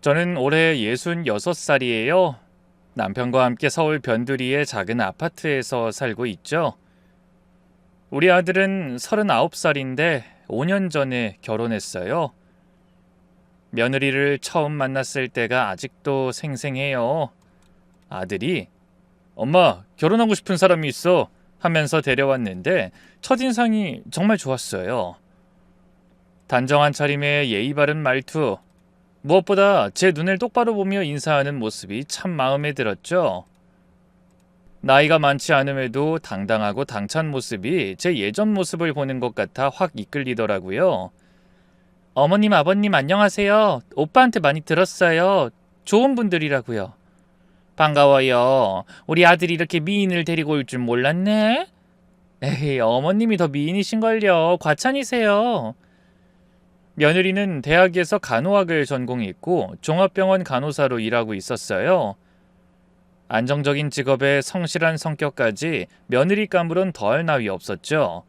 저는 올해 66살이에요. 남편과 함께 서울 변두리의 작은 아파트에서 살고 있죠. 우리 아들은 39살인데 5년 전에 결혼했어요. 며느리를 처음 만났을 때가 아직도 생생해요. 아들이 엄마, 결혼하고 싶은 사람이 있어 하면서 데려왔는데 첫인상이 정말 좋았어요. 단정한 차림에 예의 바른 말투, 무엇보다 제 눈을 똑바로 보며 인사하는 모습이 참 마음에 들었죠. 나이가 많지 않음에도 당당하고 당찬 모습이 제 예전 모습을 보는 것 같아 확 이끌리더라고요. 어머님, 아버님 안녕하세요. 오빠한테 많이 들었어요. 좋은 분들이라고요. 반가워요. 우리 아들이 이렇게 미인을 데리고 올 줄 몰랐네. 에이, 어머님이 더 미인이신걸요. 과찬이세요. 며느리는 대학에서 간호학을 전공했고 종합병원 간호사로 일하고 있었어요. 안정적인 직업에 성실한 성격까지 며느리감으론 더할 나위 없었죠.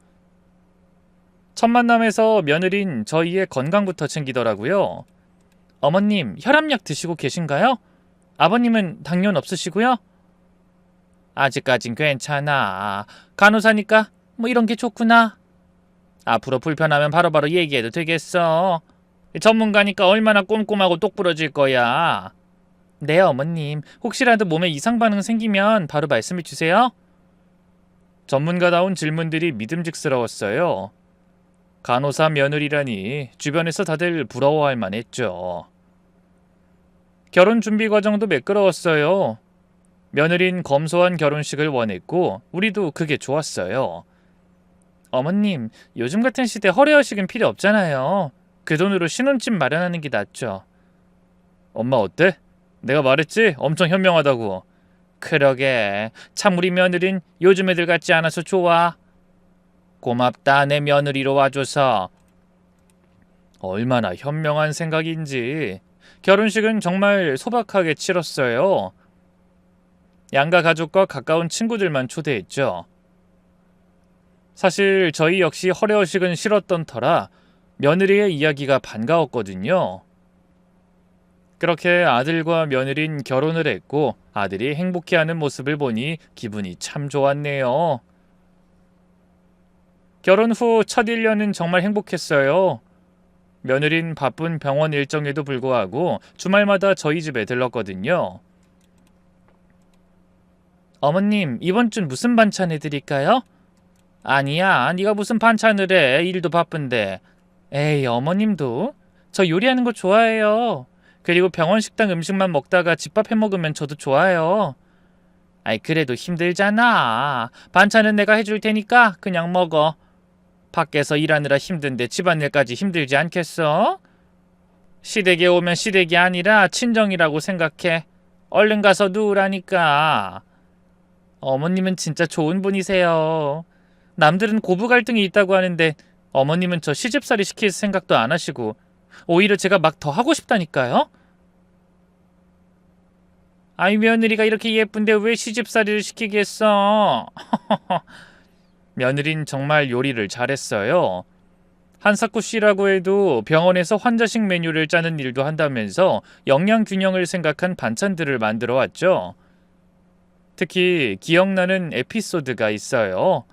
첫 만남에서 며느린 저희의 건강부터 챙기더라고요. 어머님, 혈압약 드시고 계신가요? 아버님은 당뇨는 없으시고요? 아직까진 괜찮아. 간호사니까 뭐 이런 게 좋구나. 앞으로 불편하면 바로바로 얘기해도 되겠어. 전문가니까 얼마나 꼼꼼하고 똑부러질 거야. 네, 어머님. 혹시라도 몸에 이상 반응 생기면 바로 말씀해 주세요. 전문가다운 질문들이 믿음직스러웠어요. 간호사 며느리라니 주변에서 다들 부러워할 만했죠. 결혼 준비 과정도 매끄러웠어요. 며느린 검소한 결혼식을 원했고 우리도 그게 좋았어요. 어머님, 요즘 같은 시대 허례허식은 필요 없잖아요. 그 돈으로 신혼집 마련하는 게 낫죠. 엄마 어때? 내가 말했지? 엄청 현명하다고. 그러게, 참 우리 며느린 요즘 애들 같지 않아서 좋아. 고맙다, 내 며느리로 와줘서. 얼마나 현명한 생각인지. 결혼식은 정말 소박하게 치렀어요. 양가 가족과 가까운 친구들만 초대했죠. 사실 저희 역시 허례허식은 싫었던 터라 며느리의 이야기가 반가웠거든요. 그렇게 아들과 며느린 결혼을 했고 아들이 행복해하는 모습을 보니 기분이 참 좋았네요. 결혼 후 첫 1년은 정말 행복했어요. 며느린 바쁜 병원 일정에도 불구하고 주말마다 저희 집에 들렀거든요. 어머님, 이번 준 무슨 반찬 해드릴까요? 아니야, 네가 무슨 반찬을 해. 일도 바쁜데. 에이, 어머님도. 저 요리하는 거 좋아해요. 그리고 병원 식당 음식만 먹다가 집밥 해먹으면 저도 좋아요. 아이, 그래도 힘들잖아. 반찬은 내가 해줄 테니까 그냥 먹어. 밖에서 일하느라 힘든데 집안일까지 힘들지 않겠어? 시댁에 오면 시댁이 아니라 친정이라고 생각해. 얼른 가서 누우라니까. 어머님은 진짜 좋은 분이세요. 남들은 고부 갈등이 있다고 하는데 어머님은 저 시집살이 시킬 생각도 안 하시고 오히려 제가 막 더 하고 싶다니까요. 아이, 며느리가 이렇게 예쁜데 왜 시집살이를 시키겠어. 며느린 정말 요리를 잘했어요. 한사코 씨라고 해도 병원에서 환자식 메뉴를 짜는 일도 한다면서 영양 균형을 생각한 반찬들을 만들어 왔죠. 특히 기억나는 에피소드가 있어요.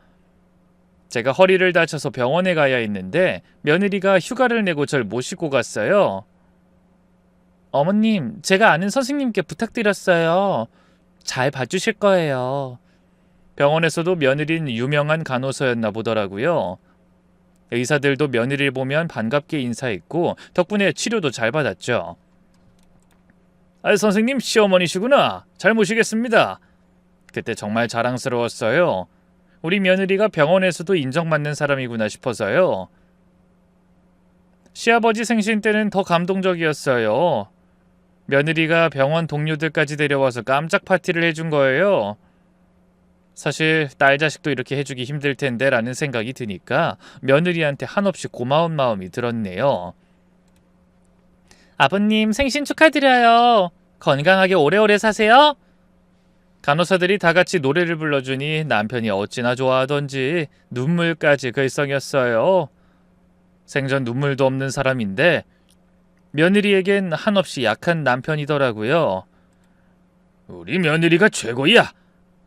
제가 허리를 다쳐서 병원에 가야 했는데 며느리가 휴가를 내고 절 모시고 갔어요. 어머님, 제가 아는 선생님께 부탁드렸어요. 잘 봐주실 거예요. 병원에서도 며느린 유명한 간호사였나 보더라고요. 의사들도 며느리를 보면 반갑게 인사했고 덕분에 치료도 잘 받았죠. 아, 선생님 시어머니시구나. 잘 모시겠습니다. 그때 정말 자랑스러웠어요. 우리 며느리가 병원에서도 인정받는 사람이구나 싶어서요. 시아버지 생신 때는 더 감동적이었어요. 며느리가 병원 동료들까지 데려와서 깜짝 파티를 해준 거예요. 사실 딸 자식도 이렇게 해주기 힘들 텐데 라는 생각이 드니까 며느리한테 한없이 고마운 마음이 들었네요. 아버님, 생신 축하드려요. 건강하게 오래오래 사세요. 간호사들이 다 같이 노래를 불러주니 남편이 어찌나 좋아하던지 눈물까지 글썽였어요. 생전 눈물도 없는 사람인데 며느리에겐 한없이 약한 남편이더라고요. 우리 며느리가 최고야.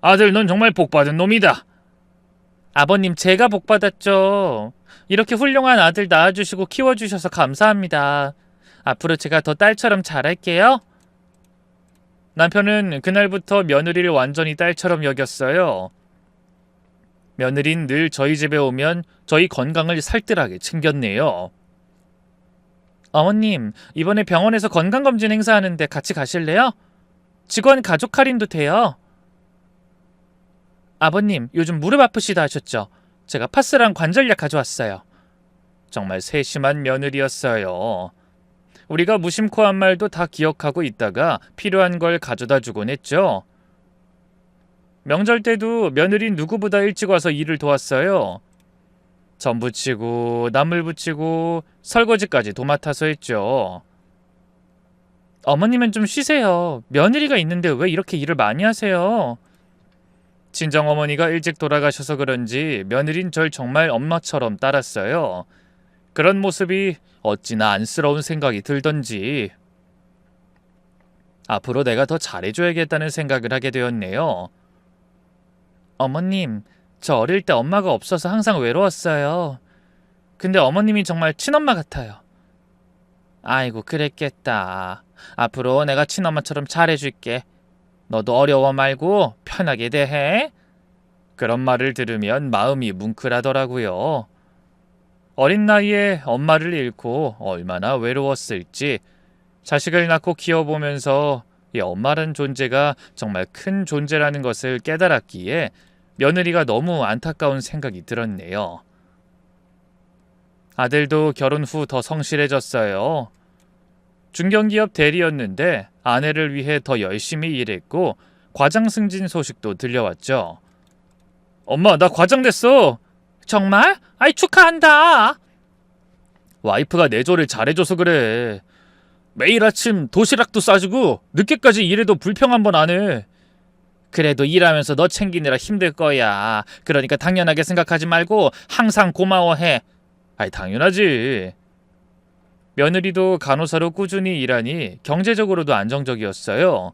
아들 넌 정말 복받은 놈이다. 아버님 제가 복받았죠. 이렇게 훌륭한 아들 낳아주시고 키워주셔서 감사합니다. 앞으로 제가 더 딸처럼 잘할게요. 남편은 그날부터 며느리를 완전히 딸처럼 여겼어요. 며느린 늘 저희 집에 오면 저희 건강을 살뜰하게 챙겼네요. 어머님, 이번에 병원에서 건강검진 행사하는데 같이 가실래요? 직원 가족 할인도 돼요. 아버님, 요즘 무릎 아프시다 하셨죠? 제가 파스랑 관절약 가져왔어요. 정말 세심한 며느리였어요. 우리가 무심코 한 말도 다 기억하고 있다가 필요한 걸 가져다 주곤 했죠. 명절 때도 며느리 누구보다 일찍 와서 일을 도왔어요. 전 부치고 나물 부치고 설거지까지 도맡아서 했죠. 어머님은 좀 쉬세요. 며느리가 있는데 왜 이렇게 일을 많이 하세요? 친정어머니가 일찍 돌아가셔서 그런지 며느린 절 정말 엄마처럼 따랐어요. 그런 모습이 어찌나 안쓰러운 생각이 들던지 앞으로 내가 더 잘해줘야겠다는 생각을 하게 되었네요. 어머님, 저 어릴 때 엄마가 없어서 항상 외로웠어요. 근데 어머님이 정말 친엄마 같아요. 아이고, 그랬겠다. 앞으로 내가 친엄마처럼 잘해줄게. 너도 어려워 말고 편하게 대해. 그런 말을 들으면 마음이 뭉클하더라고요. 어린 나이에 엄마를 잃고 얼마나 외로웠을지 자식을 낳고 키워보면서 이 엄마란 존재가 정말 큰 존재라는 것을 깨달았기에 며느리가 너무 안타까운 생각이 들었네요. 아들도 결혼 후 더 성실해졌어요. 중견기업 대리였는데 아내를 위해 더 열심히 일했고 과장 승진 소식도 들려왔죠. 엄마, 나 과장 됐어. 정말? 아이, 축하한다. 와이프가 내조를 잘해줘서 그래. 매일 아침 도시락도 싸주고 늦게까지 일해도 불평 한 번 안 해. 그래도 일하면서 너 챙기느라 힘들 거야. 그러니까 당연하게 생각하지 말고 항상 고마워해. 아이, 당연하지. 며느리도 간호사로 꾸준히 일하니 경제적으로도 안정적이었어요.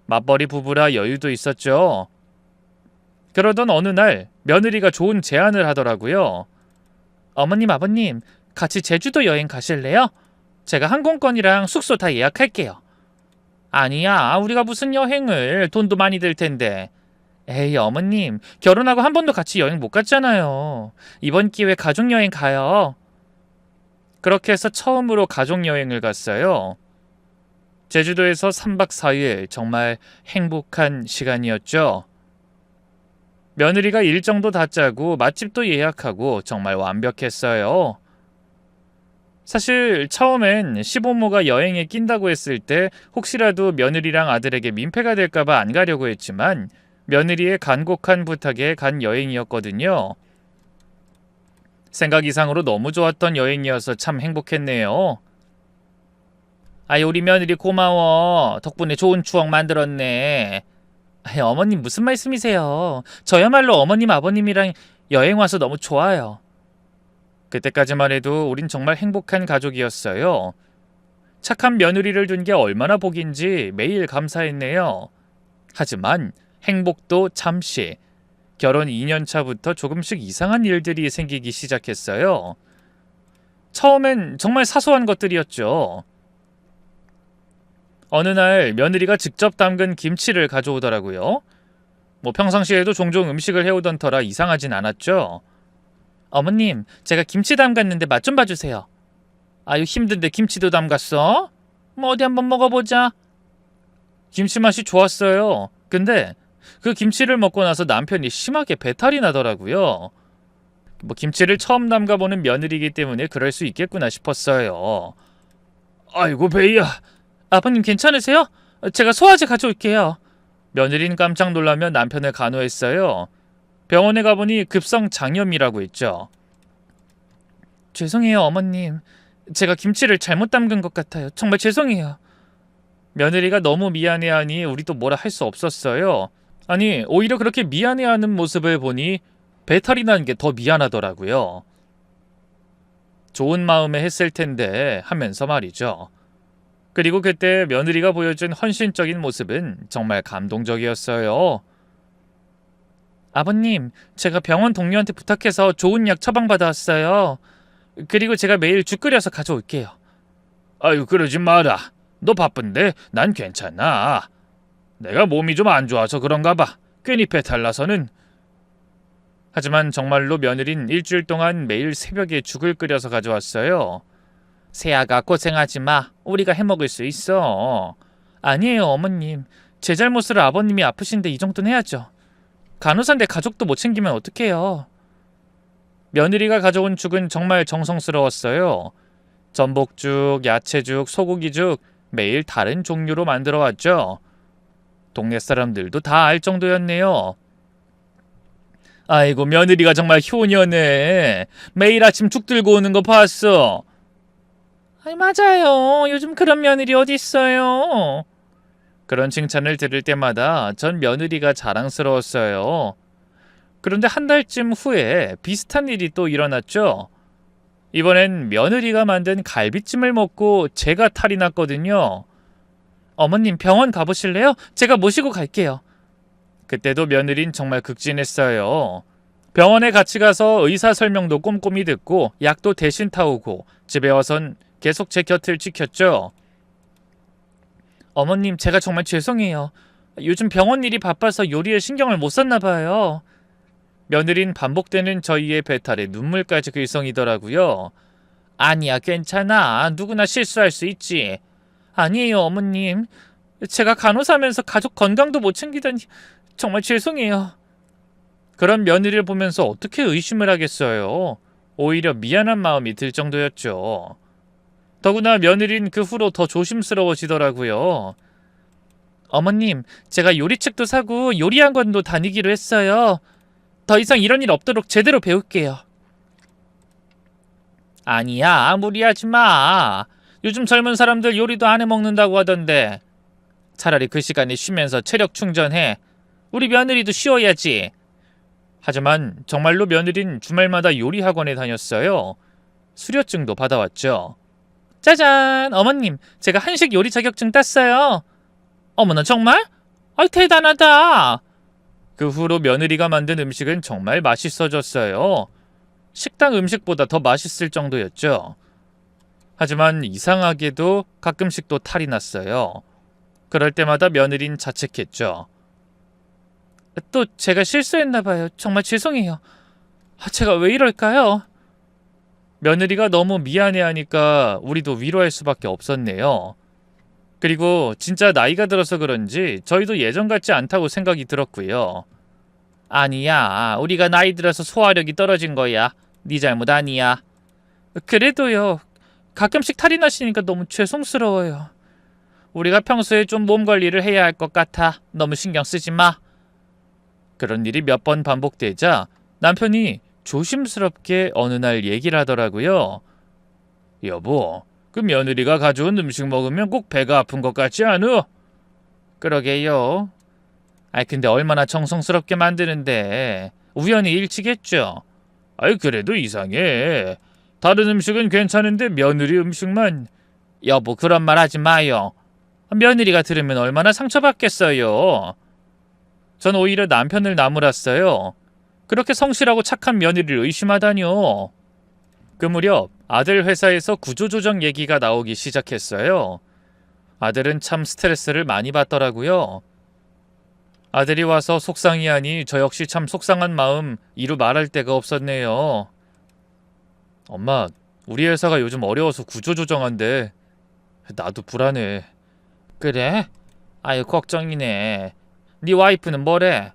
맞벌이 부부라 여유도 있었죠. 그러던 어느 날 며느리가 좋은 제안을 하더라고요. 어머님, 아버님, 같이 제주도 여행 가실래요? 제가 항공권이랑 숙소 다 예약할게요. 아니야, 우리가 무슨 여행을, 돈도 많이 들 텐데. 에이, 어머님, 결혼하고 한 번도 같이 여행 못 갔잖아요. 이번 기회에 가족여행 가요. 그렇게 해서 처음으로 가족여행을 갔어요. 제주도에서 3박 4일 정말 행복한 시간이었죠. 며느리가 일정도 다 짜고 맛집도 예약하고 정말 완벽했어요. 사실 처음엔 시부모가 여행에 낀다고 했을 때 혹시라도 며느리랑 아들에게 민폐가 될까봐 안 가려고 했지만 며느리의 간곡한 부탁에 간 여행이었거든요. 생각 이상으로 너무 좋았던 여행이어서 참 행복했네요. 아이, 우리 며느리 고마워. 덕분에 좋은 추억 만들었네. 아이, 어머님 무슨 말씀이세요? 저야말로 어머님 아버님이랑 여행 와서 너무 좋아요. 그때까지만 해도 우린 정말 행복한 가족이었어요. 착한 며느리를 둔 게 얼마나 복인지 매일 감사했네요. 하지만 행복도 잠시. 결혼 2년 차부터 조금씩 이상한 일들이 생기기 시작했어요. 처음엔 정말 사소한 것들이었죠. 어느 날 며느리가 직접 담근 김치를 가져오더라고요. 평상시에도 종종 음식을 해오던 터라 이상하진 않았죠. 어머님, 제가 김치 담갔는데 맛 좀 봐주세요. 아유, 힘든데 김치도 담갔어? 어디 한번 먹어보자. 김치 맛이 좋았어요. 근데 그 김치를 먹고 나서 남편이 심하게 배탈이 나더라고요. 김치를 처음 담가보는 며느리이기 때문에 그럴 수 있겠구나 싶었어요. 아이고, 베이야. 아버님 괜찮으세요? 제가 소화제 가져올게요. 며느리는 깜짝 놀라며 남편을 간호했어요. 병원에 가보니 급성 장염이라고 했죠. 죄송해요, 어머님. 제가 김치를 잘못 담근 것 같아요. 정말 죄송해요. 며느리가 너무 미안해하니 우리도 뭐라 할 수 없었어요. 아니, 오히려 그렇게 미안해하는 모습을 보니 배탈이 난 게 더 미안하더라고요. 좋은 마음에 했을 텐데 하면서 말이죠. 그리고 그때 며느리가 보여준 헌신적인 모습은 정말 감동적이었어요. 아버님, 제가 병원 동료한테 부탁해서 좋은 약 처방받아 왔어요. 그리고 제가 매일 죽 끓여서 가져올게요. 아유, 그러지 마라. 너 바쁜데 난 괜찮아. 내가 몸이 좀 안 좋아서 그런가 봐. 괜히 배탈 나서는. 하지만 정말로 며느린 일주일 동안 매일 새벽에 죽을 끓여서 가져왔어요. 세아가 고생하지 마. 우리가 해먹을 수 있어. 아니에요, 어머님. 제 잘못으로 아버님이 아프신데 이 정도는 해야죠. 간호사인데 가족도 못 챙기면 어떡해요. 며느리가 가져온 죽은 정말 정성스러웠어요. 전복죽, 야채죽, 소고기죽 매일 다른 종류로 만들어 왔죠. 동네 사람들도 다 알 정도였네요. 아이고, 며느리가 정말 효녀네. 매일 아침 죽 들고 오는 거 봤어. 아니, 맞아요. 요즘 그런 며느리 어디 있어요. 그런 칭찬을 들을 때마다 전 며느리가 자랑스러웠어요. 그런데 한 달쯤 후에 비슷한 일이 또 일어났죠. 이번엔 며느리가 만든 갈비찜을 먹고 제가 탈이 났거든요. 어머님, 병원 가보실래요? 제가 모시고 갈게요. 그때도 며느린 정말 극진했어요. 병원에 같이 가서 의사 설명도 꼼꼼히 듣고 약도 대신 타오고 집에 와선 계속 제 곁을 지켰죠. 어머님, 제가 정말 죄송해요. 요즘 병원 일이 바빠서 요리에 신경을 못 썼나 봐요. 며느린 반복되는 저희의 배탈에 눈물까지 글썽이더라고요. 아니야, 괜찮아. 누구나 실수할 수 있지. 아니에요, 어머님. 제가 간호사면서 가족 건강도 못 챙기다니 정말 죄송해요. 그런 며느리를 보면서 어떻게 의심을 하겠어요. 오히려 미안한 마음이 들 정도였죠. 더구나 며느린 그 후로 더 조심스러워지더라고요. 어머님, 제가 요리책도 사고 요리학원도 다니기로 했어요. 더 이상 이런 일 없도록 제대로 배울게요. 아니야, 무리하지 마. 요즘 젊은 사람들 요리도 안 해먹는다고 하던데. 차라리 그 시간에 쉬면서 체력 충전해. 우리 며느리도 쉬어야지. 하지만 정말로 며느린 주말마다 요리학원에 다녔어요. 수료증도 받아왔죠. 짜잔! 어머님, 제가 한식 요리 자격증 땄어요. 어머나, 정말? 아이, 대단하다. 그 후로 며느리가 만든 음식은 정말 맛있어졌어요. 식당 음식보다 더 맛있을 정도였죠. 하지만 이상하게도 가끔씩 또 탈이 났어요. 그럴 때마다 며느린 자책했죠. 또 제가 실수했나 봐요. 정말 죄송해요. 제가 왜 이럴까요? 며느리가 너무 미안해하니까 우리도 위로할 수밖에 없었네요. 그리고 진짜 나이가 들어서 그런지 저희도 예전 같지 않다고 생각이 들었고요. 아니야, 우리가 나이 들어서 소화력이 떨어진 거야. 네 잘못 아니야. 그래도요, 가끔씩 탈이 나시니까 너무 죄송스러워요. 우리가 평소에 좀 몸 관리를 해야 할 것 같아. 너무 신경 쓰지 마. 그런 일이 몇 번 반복되자 남편이 조심스럽게 어느 날 얘기를 하더라고요. 여보, 그 며느리가 가져온 음식 먹으면 꼭 배가 아픈 것 같지 않으? 그러게요. 아이, 근데 얼마나 정성스럽게 만드는데 우연히 일치겠죠. 아이, 그래도 이상해. 다른 음식은 괜찮은데 며느리 음식만. 여보, 그런 말 하지 마요. 며느리가 들으면 얼마나 상처받겠어요. 전 오히려 남편을 나무랐어요. 그렇게 성실하고 착한 며느리를 의심하다뇨. 그 무렵 아들 회사에서 구조조정 얘기가 나오기 시작했어요. 아들은 참 스트레스를 많이 받더라고요. 아들이 와서 속상해하니 저 역시 참 속상한 마음 이루 말할 데가 없었네요. 엄마, 우리 회사가 요즘 어려워서 구조조정한대. 나도 불안해. 그래? 아유, 걱정이네. 네 와이프는 뭐래?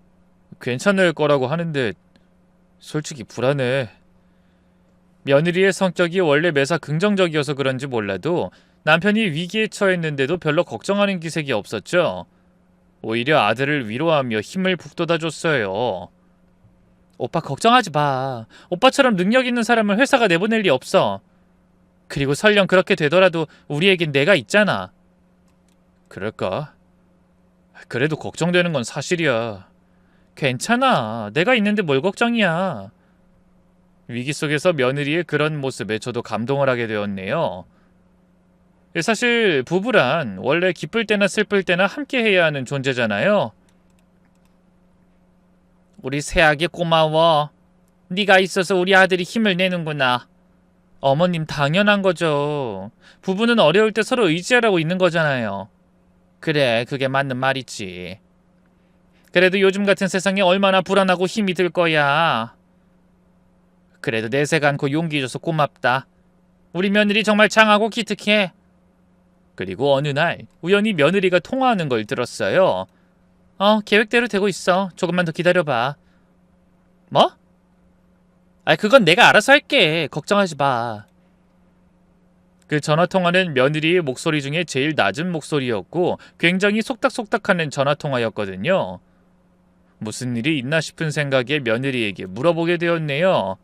괜찮을 거라고 하는데 솔직히 불안해. 며느리의 성격이 원래 매사 긍정적이어서 그런지 몰라도 남편이 위기에 처했는데도 별로 걱정하는 기색이 없었죠. 오히려 아들을 위로하며 힘을 북돋아줬어요. 오빠 걱정하지 마. 오빠처럼 능력 있는 사람을 회사가 내보낼 리 없어. 그리고 설령 그렇게 되더라도 우리에겐 내가 있잖아. 그럴까? 그래도 걱정되는 건 사실이야. 괜찮아. 내가 있는데 뭘 걱정이야. 위기 속에서 며느리의 그런 모습에 저도 감동을 하게 되었네요. 사실 부부란 원래 기쁠 때나 슬플 때나 함께 해야 하는 존재잖아요. 우리 새아기 고마워. 네가 있어서 우리 아들이 힘을 내는구나. 어머님 당연한 거죠. 부부는 어려울 때 서로 의지하라고 있는 거잖아요. 그래, 그게 맞는 말이지. 그래도 요즘 같은 세상에 얼마나 불안하고 힘이 들 거야. 그래도 내색 않고 용기 줘서 고맙다. 우리 며느리 정말 장하고 기특해. 그리고 어느 날 우연히 며느리가 통화하는 걸 들었어요. 계획대로 되고 있어. 조금만 더 기다려봐. 뭐? 그건 내가 알아서 할게. 걱정하지 마. 그 전화통화는 며느리의 목소리 중에 제일 낮은 목소리였고 굉장히 속닥속닥하는 전화통화였거든요. 무슨 일이 있나 싶은 생각에 며느리에게 물어보게 되었네요.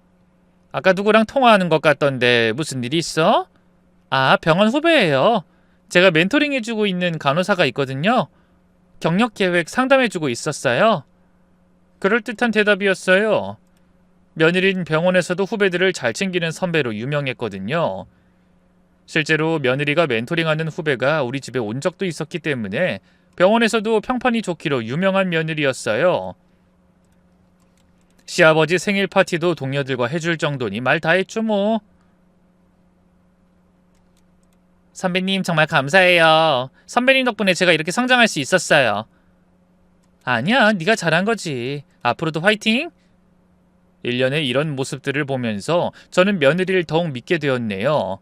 아까 누구랑 통화하는 것 같던데 무슨 일이 있어? 병원 후배예요. 제가 멘토링 해주고 있는 간호사가 있거든요. 경력 계획 상담해주고 있었어요. 그럴듯한 대답이었어요. 며느리는 병원에서도 후배들을 잘 챙기는 선배로 유명했거든요. 실제로 며느리가 멘토링하는 후배가 우리 집에 온 적도 있었기 때문에 병원에서도 평판이 좋기로 유명한 며느리였어요. 시아버지 생일 파티도 동료들과 해줄 정도니 말 다 했죠 뭐. 선배님 정말 감사해요. 선배님 덕분에 제가 이렇게 성장할 수 있었어요. 아니야, 네가 잘한 거지. 앞으로도 화이팅! 1년의 이런 모습들을 보면서 저는 며느리를 더욱 믿게 되었네요.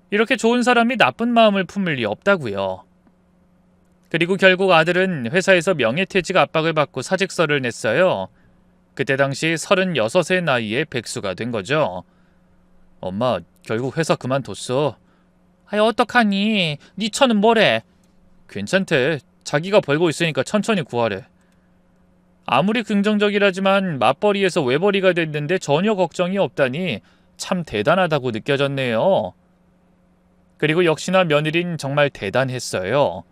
이렇게 좋은 사람이 나쁜 마음을 품을 리 없다고요. 그리고 결국 아들은 회사에서 명예퇴직 압박을 받고 사직서를 냈어요. 그때 당시 36의 나이에 백수가 된 거죠. 엄마, 결국 회사 그만뒀어. 어떡하니? 네 처는 뭐래? 괜찮대. 자기가 벌고 있으니까 천천히 구하래. 아무리 긍정적이라지만 맞벌이에서 외벌이가 됐는데 전혀 걱정이 없다니 참 대단하다고 느껴졌네요. 그리고 역시나 며느린 정말 대단했어요.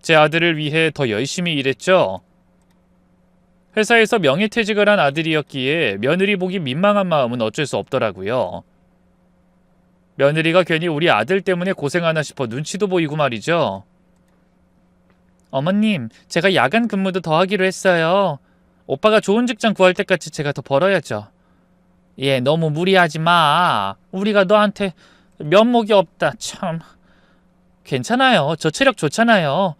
제 아들을 위해 더 열심히 일했죠. 회사에서 명예퇴직을 한 아들이었기에 며느리 보기 민망한 마음은 어쩔 수 없더라고요. 며느리가 괜히 우리 아들 때문에 고생하나 싶어 눈치도 보이고 말이죠. 어머님, 제가 야간 근무도 더 하기로 했어요. 오빠가 좋은 직장 구할 때까지 제가 더 벌어야죠. 너무 무리하지 마. 우리가 너한테 면목이 없다. 참. 괜찮아요. 저 체력 좋잖아요.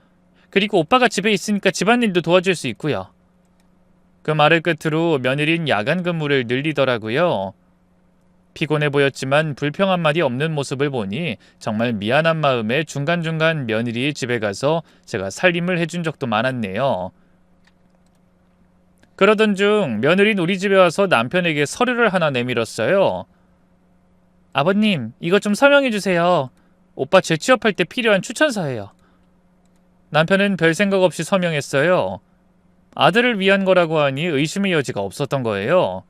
그리고 오빠가 집에 있으니까 집안일도 도와줄 수 있고요. 그 말을 끝으로 며느리는 야간 근무를 늘리더라고요. 피곤해 보였지만 불평 한마디 없는 모습을 보니 정말 미안한 마음에 중간중간 며느리의 집에 가서 제가 살림을 해준 적도 많았네요. 그러던 중 며느리는 우리 집에 와서 남편에게 서류를 하나 내밀었어요. 아버님, 이것 좀 설명해 주세요. 오빠 재취업할 때 필요한 추천서예요. 남편은 별 생각 없이 서명했어요. 아들을 위한 거라고 하니 의심의 여지가 없었던 거예요.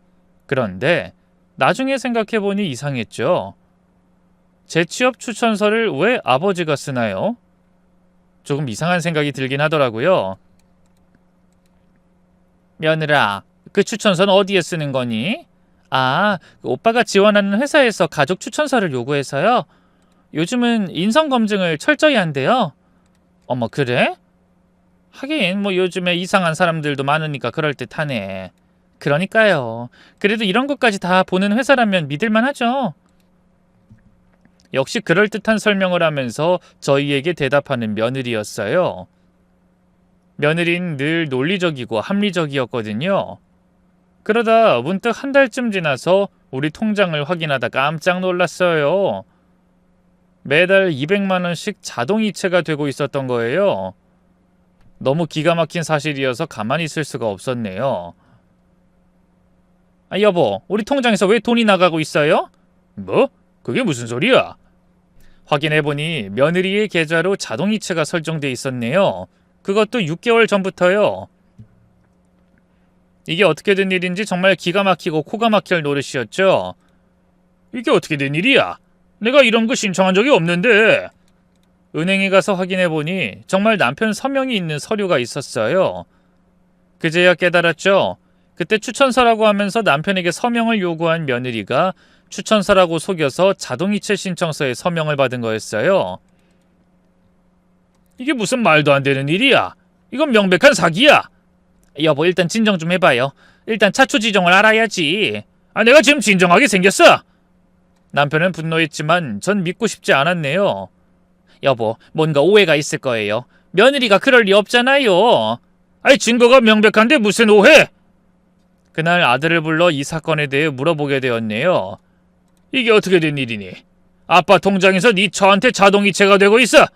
그런데 나중에 생각해보니 이상했죠. 재취업 추천서를 왜 아버지가 쓰나요? 조금 이상한 생각이 들긴 하더라고요. 며느라, 그 추천서는 어디에 쓰는 거니? 오빠가 지원하는 회사에서 가족 추천서를 요구해서요. 요즘은 인성검증을 철저히 한대요. 어머, 그래? 하긴 요즘에 이상한 사람들도 많으니까 그럴듯하네. 그러니까요. 그래도 이런 것까지 다 보는 회사라면 믿을만 하죠. 역시 그럴듯한 설명을 하면서 저희에게 대답하는 며느리였어요. 며느리는 늘 논리적이고 합리적이었거든요. 그러다 문득 한 달쯤 지나서 우리 통장을 확인하다 깜짝 놀랐어요. 매달 200만 원씩 자동이체가 되고 있었던 거예요. 너무 기가 막힌 사실이어서 가만히 있을 수가 없었네요. 여보, 우리 통장에서 왜 돈이 나가고 있어요? 뭐? 그게 무슨 소리야? 확인해보니 며느리의 계좌로 자동이체가 설정돼 있었네요. 그것도 6개월 전부터요. 이게 어떻게 된 일인지 정말 기가 막히고 코가 막힐 노릇이었죠. 이게 어떻게 된 일이야? 내가 이런 거 신청한 적이 없는데. 은행에 가서 확인해보니 정말 남편 서명이 있는 서류가 있었어요. 그제야 깨달았죠. 그때 추천서라고 하면서 남편에게 서명을 요구한 며느리가 추천서라고 속여서 자동이체 신청서에 서명을 받은 거였어요. 이게 무슨 말도 안 되는 일이야. 이건 명백한 사기야. 여보, 일단 진정 좀 해봐요. 일단 차추 지정을 알아야지. 내가 지금 진정하게 생겼어. 남편은 분노했지만 전 믿고 싶지 않았네요. 여보, 뭔가 오해가 있을 거예요. 며느리가 그럴 리 없잖아요. 증거가 명백한데 무슨 오해? 그날 아들을 불러 이 사건에 대해 물어보게 되었네요. 이게 어떻게 된 일이니? 아빠 통장에서 네 처한테 자동이체가 되고 있어.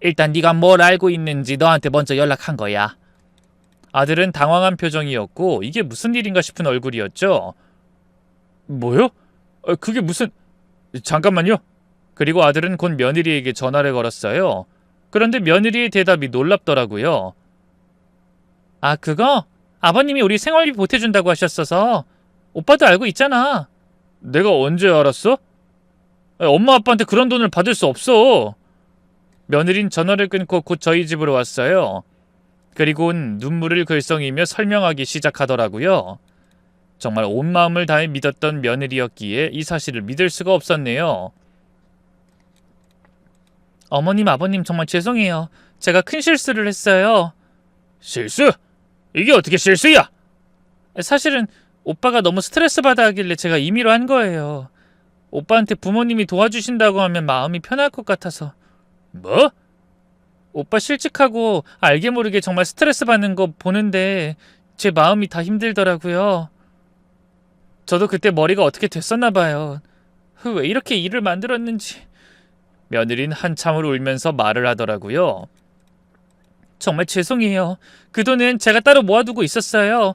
일단 네가 뭘 알고 있는지 너한테 먼저 연락한 거야. 아들은 당황한 표정이었고 이게 무슨 일인가 싶은 얼굴이었죠. 뭐요? 그게 무슨... 잠깐만요. 그리고 아들은 곧 며느리에게 전화를 걸었어요. 그런데 며느리의 대답이 놀랍더라고요. 그거? 아버님이 우리 생활비 보태준다고 하셨어서. 오빠도 알고 있잖아. 내가 언제 알았어? 엄마 아빠한테 그런 돈을 받을 수 없어. 며느린 전화를 끊고 곧 저희 집으로 왔어요. 그리고는 눈물을 글썽이며 설명하기 시작하더라고요. 정말 온 마음을 다해 믿었던 며느리였기에 이 사실을 믿을 수가 없었네요. 어머님, 아버님 정말 죄송해요. 제가 큰 실수를 했어요. 실수? 이게 어떻게 실수야? 사실은 오빠가 너무 스트레스 받아 하길래 제가 임의로 한 거예요. 오빠한테 부모님이 도와주신다고 하면 마음이 편할 것 같아서. 뭐? 오빠 실직하고 알게 모르게 정말 스트레스 받는 거 보는데 제 마음이 다 힘들더라고요. 저도 그때 머리가 어떻게 됐었나 봐요. 왜 이렇게 일을 만들었는지. 며느린 한참을 울면서 말을 하더라고요. 정말 죄송해요. 그 돈은 제가 따로 모아두고 있었어요.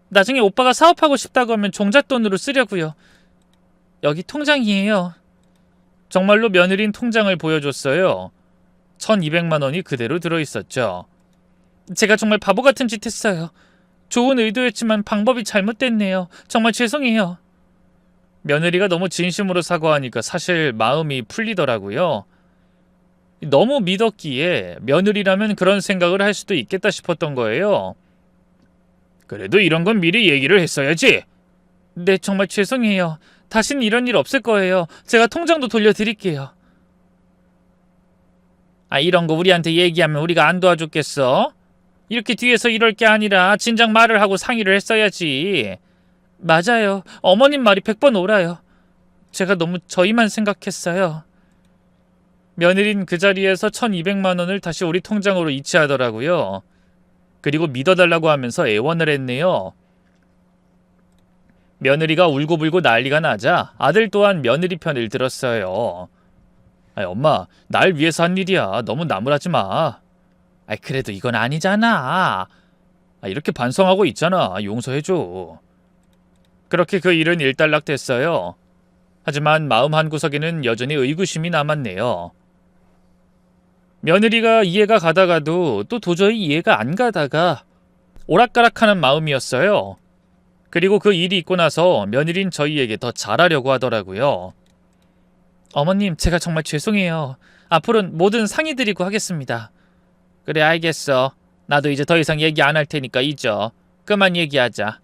나중에 오빠가 사업하고 싶다고 하면 종잣돈으로 쓰려고요. 여기 통장이에요. 정말로 며느린 통장을 보여줬어요. 1200만 원이 그대로 들어있었죠. 제가 정말 바보 같은 짓 했어요. 좋은 의도였지만 방법이 잘못됐네요. 정말 죄송해요. 며느리가 너무 진심으로 사과하니까 사실 마음이 풀리더라고요. 너무 믿었기에 며느리라면 그런 생각을 할 수도 있겠다 싶었던 거예요. 그래도 이런 건 미리 얘기를 했어야지. 네, 정말 죄송해요. 다시는 이런 일 없을 거예요. 제가 통장도 돌려드릴게요. 이런 거 우리한테 얘기하면 우리가 안 도와줬겠어? 이렇게 뒤에서 이럴 게 아니라 진작 말을 하고 상의를 했어야지. 맞아요. 어머님 말이 100번 옳아요. 제가 너무 저희만 생각했어요. 며느린 그 자리에서 1200만 원을 다시 우리 통장으로 이체하더라고요. 그리고 믿어달라고 하면서 애원을 했네요. 며느리가 울고불고 난리가 나자 아들 또한 며느리 편을 들었어요. 엄마, 날 위해서 한 일이야. 너무 나무라지 마. 그래도 이건 아니잖아. 이렇게 반성하고 있잖아. 용서해줘. 그렇게 그 일은 일단락됐어요. 하지만 마음 한구석에는 여전히 의구심이 남았네요. 며느리가 이해가 가다가도 또 도저히 이해가 안 가다가 오락가락하는 마음이었어요. 그리고 그 일이 있고 나서 며느린 저희에게 더 잘하려고 하더라고요. 어머님, 제가 정말 죄송해요. 앞으로는 모든 상의 드리고 하겠습니다. 그래, 알겠어. 나도 이제 더 이상 얘기 안 할 테니까 잊어. 그만 얘기하자.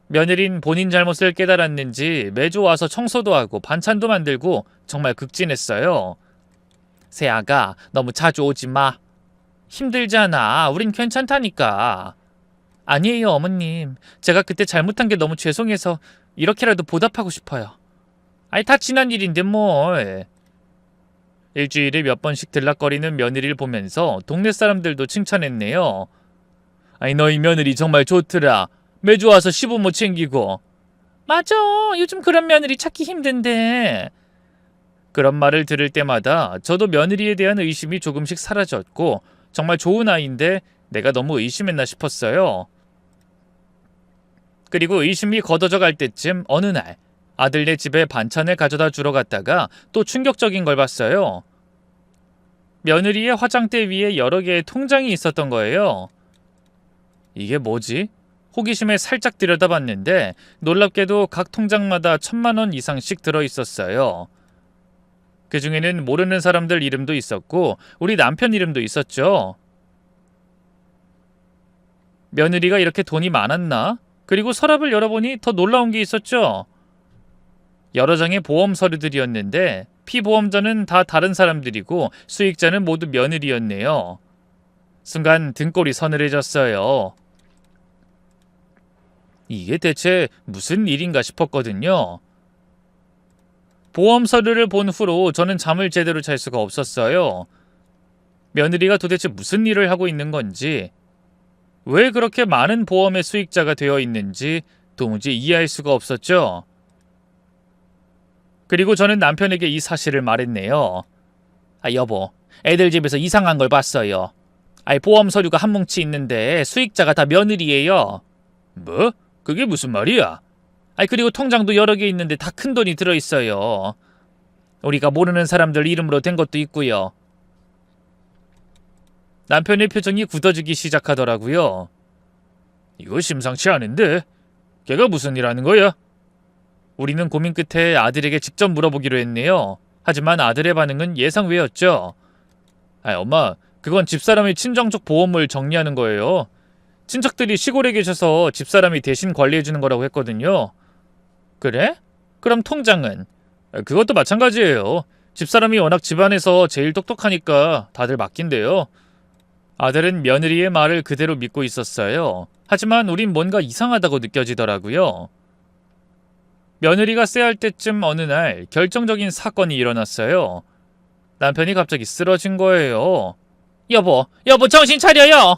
며느린 본인 잘못을 깨달았는지 매주 와서 청소도 하고 반찬도 만들고 정말 극진했어요. 세아가 너무 자주 오지 마. 힘들잖아. 우린 괜찮다니까. 아니에요, 어머님. 제가 그때 잘못한 게 너무 죄송해서 이렇게라도 보답하고 싶어요. 다 지난 일인데 뭘. 일주일에 몇 번씩 들락거리는 며느리를 보면서 동네 사람들도 칭찬했네요. 너희 며느리 정말 좋더라. 매주 와서 시부모 챙기고. 맞아. 요즘 그런 며느리 찾기 힘든데. 그런 말을 들을 때마다 저도 며느리에 대한 의심이 조금씩 사라졌고 정말 좋은 아이인데 내가 너무 의심했나 싶었어요. 그리고 의심이 걷어져 갈 때쯤 어느 날 아들네 집에 반찬을 가져다 주러 갔다가 또 충격적인 걸 봤어요. 며느리의 화장대 위에 여러 개의 통장이 있었던 거예요. 이게 뭐지? 호기심에 살짝 들여다봤는데 놀랍게도 각 통장마다 1000만 원 이상씩 들어있었어요. 그 중에는 모르는 사람들 이름도 있었고 우리 남편 이름도 있었죠. 며느리가 이렇게 돈이 많았나? 그리고 서랍을 열어보니 더 놀라운 게 있었죠. 여러 장의 보험 서류들이었는데 피보험자는 다 다른 사람들이고 수익자는 모두 며느리였네요. 순간 등골이 서늘해졌어요. 이게 대체 무슨 일인가 싶었거든요. 보험 서류를 본 후로 저는 잠을 제대로 잘 수가 없었어요. 며느리가 도대체 무슨 일을 하고 있는 건지, 왜 그렇게 많은 보험의 수익자가 되어 있는지 도무지 이해할 수가 없었죠. 그리고 저는 남편에게 이 사실을 말했네요. 여보, 애들 집에서 이상한 걸 봤어요. 보험 서류가 한 뭉치 있는데 수익자가 다 며느리예요. 뭐? 그게 무슨 말이야? 그리고 통장도 여러 개 있는데 다 큰 돈이 들어있어요. 우리가 모르는 사람들 이름으로 된 것도 있고요. 남편의 표정이 굳어지기 시작하더라고요. 이거 심상치 않은데? 걔가 무슨 일 하는 거야? 우리는 고민 끝에 아들에게 직접 물어보기로 했네요. 하지만 아들의 반응은 예상 외였죠. 엄마, 그건 집사람의 친정적 보험을 정리하는 거예요. 친척들이 시골에 계셔서 집사람이 대신 관리해주는 거라고 했거든요. 그래? 그럼 통장은? 그것도 마찬가지예요. 집사람이 워낙 집안에서 제일 똑똑하니까 다들 맡긴대요. 아들은 며느리의 말을 그대로 믿고 있었어요. 하지만 우린 뭔가 이상하다고 느껴지더라고요. 며느리가 쎄할 때쯤 어느 날 결정적인 사건이 일어났어요. 남편이 갑자기 쓰러진 거예요. 여보 정신 차려요!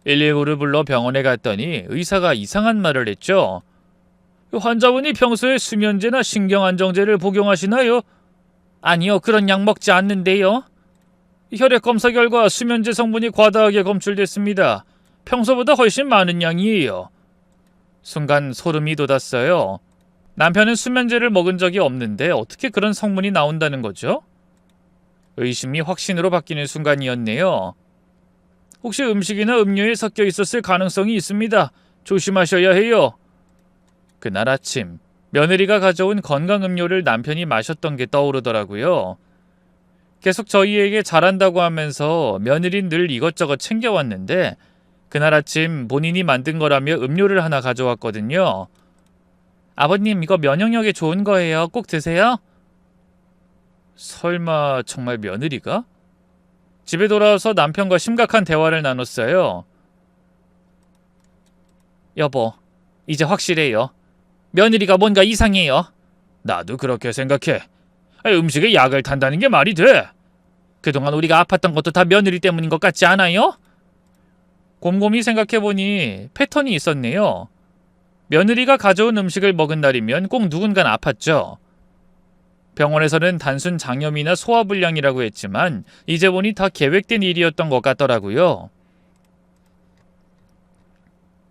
119를 불러 병원에 갔더니 의사가 이상한 말을 했죠. 환자분이 평소에 수면제나 신경안정제를 복용하시나요? 아니요, 그런 약 먹지 않는데요. 혈액 검사 결과 수면제 성분이 과다하게 검출됐습니다. 평소보다 훨씬 많은 양이에요. 순간 소름이 돋았어요. 남편은 수면제를 먹은 적이 없는데 어떻게 그런 성분이 나온다는 거죠? 의심이 확신으로 바뀌는 순간이었네요. 혹시 음식이나 음료에 섞여 있었을 가능성이 있습니다. 조심하셔야 해요. 그날 아침 며느리가 가져온 건강음료를 남편이 마셨던 게 떠오르더라고요. 계속 저희에게 잘한다고 하면서 며느리는 늘 이것저것 챙겨왔는데 그날 아침 본인이 만든 거라며 음료를 하나 가져왔거든요. 아버님, 이거 면역력에 좋은 거예요. 꼭 드세요. 설마 정말 며느리가? 집에 돌아와서 남편과 심각한 대화를 나눴어요. 여보, 이제 확실해요. 며느리가 뭔가 이상해요. 나도 그렇게 생각해. 음식에 약을 탄다는 게 말이 돼? 그동안 우리가 아팠던 것도 다 며느리 때문인 것 같지 않아요? 곰곰이 생각해보니 패턴이 있었네요. 며느리가 가져온 음식을 먹은 날이면 꼭 누군가는 아팠죠. 병원에서는 단순 장염이나 소화불량이라고 했지만 이제 보니 다 계획된 일이었던 것 같더라고요.